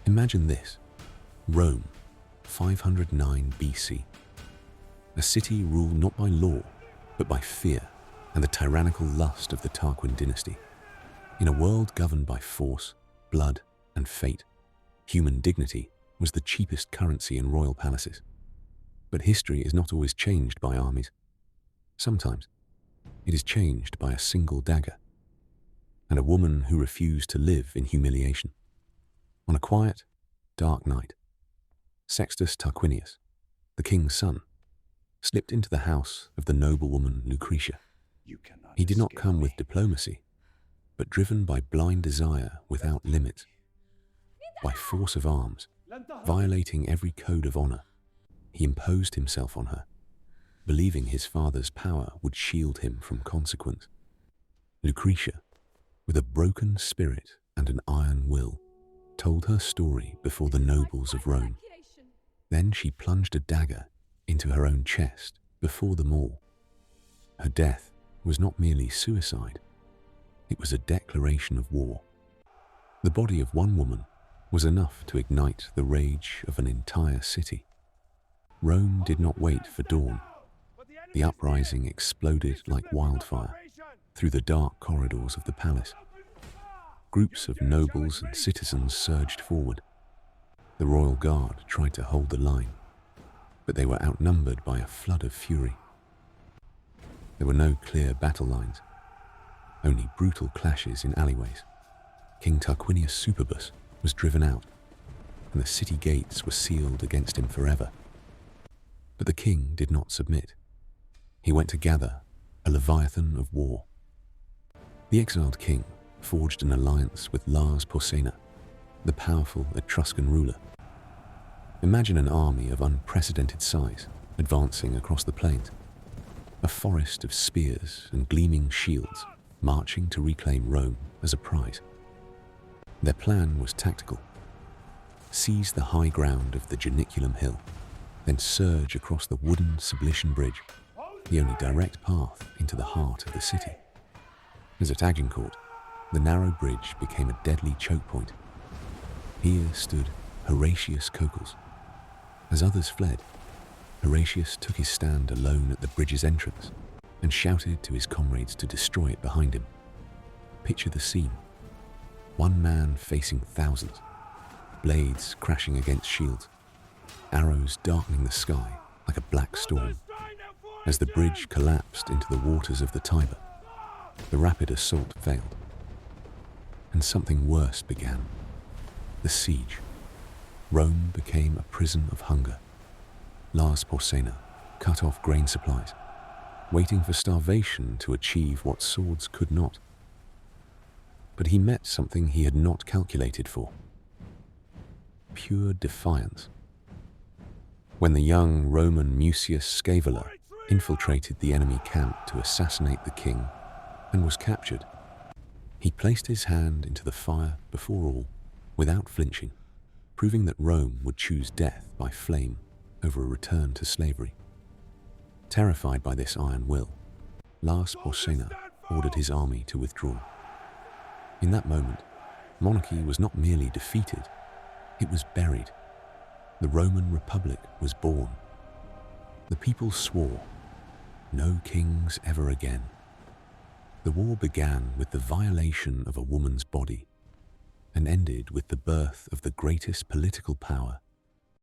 Imagine this: Rome, 509 BC. A city ruled not by law, but by fear and the tyrannical lust of the Tarquin dynasty. In a world governed by force, blood, and fate, human dignity was the cheapest currency in royal palaces. But history is not always changed by armies. Sometimes it is changed by a single dagger and a woman who refused to live in humiliation. On a quiet, dark night, Sextus Tarquinius, the king's son, slipped into the house of the noblewoman Lucretia. He did not come with diplomacy, but driven by blind desire without limits. By force of arms, violating every code of honor, he imposed himself on her, believing his father's power would shield him from consequence. Lucretia, with a broken spirit and an iron will, told her story before the nobles of Rome. Then she plunged a dagger into her own chest before them all. Her death was not merely suicide, it was a declaration of war. The body of one woman was enough to ignite the rage of an entire city. Rome did not wait for dawn. The uprising exploded like wildfire through the dark corridors of the palace. Groups of nobles and citizens surged forward. The royal guard tried to hold the line, but they were outnumbered by a flood of fury. There were no clear battle lines, only brutal clashes in alleyways. King Tarquinius Superbus was driven out, and the city gates were sealed against him forever. But the king did not submit. He went to gather a leviathan of war. The exiled king forged an alliance with Lars Porsena, the powerful Etruscan ruler. Imagine an army of unprecedented size advancing across the plains, a forest of spears and gleaming shields marching to reclaim Rome as a prize. Their plan was tactical: seize the high ground of the Janiculum Hill, then surge across the wooden Sublician Bridge, the only direct path into the heart of the city. As at Agincourt, the narrow bridge became a deadly choke point. Here stood Horatius Cocles. As others fled, Horatius took his stand alone at the bridge's entrance and shouted to his comrades to destroy it behind him. Picture the scene: one man facing thousands, blades crashing against shields, arrows darkening the sky like a black storm. As the bridge collapsed into the waters of the Tiber, the rapid assault failed, and something worse began: the siege. Rome became a prison of hunger. Lars Porsena cut off grain supplies, waiting for starvation to achieve what swords could not. But he met something he had not calculated for: pure defiance. When the young Roman Mucius Scaevola infiltrated the enemy camp to assassinate the king and was captured, he placed his hand into the fire before all, without flinching, proving that Rome would choose death by flame over a return to slavery. Terrified by this iron will, Lars Porsena ordered his army to withdraw. In that moment, monarchy was not merely defeated, it was buried. The Roman Republic was born. The people swore, no kings ever again. The war began with the violation of a woman's body and ended with the birth of the greatest political power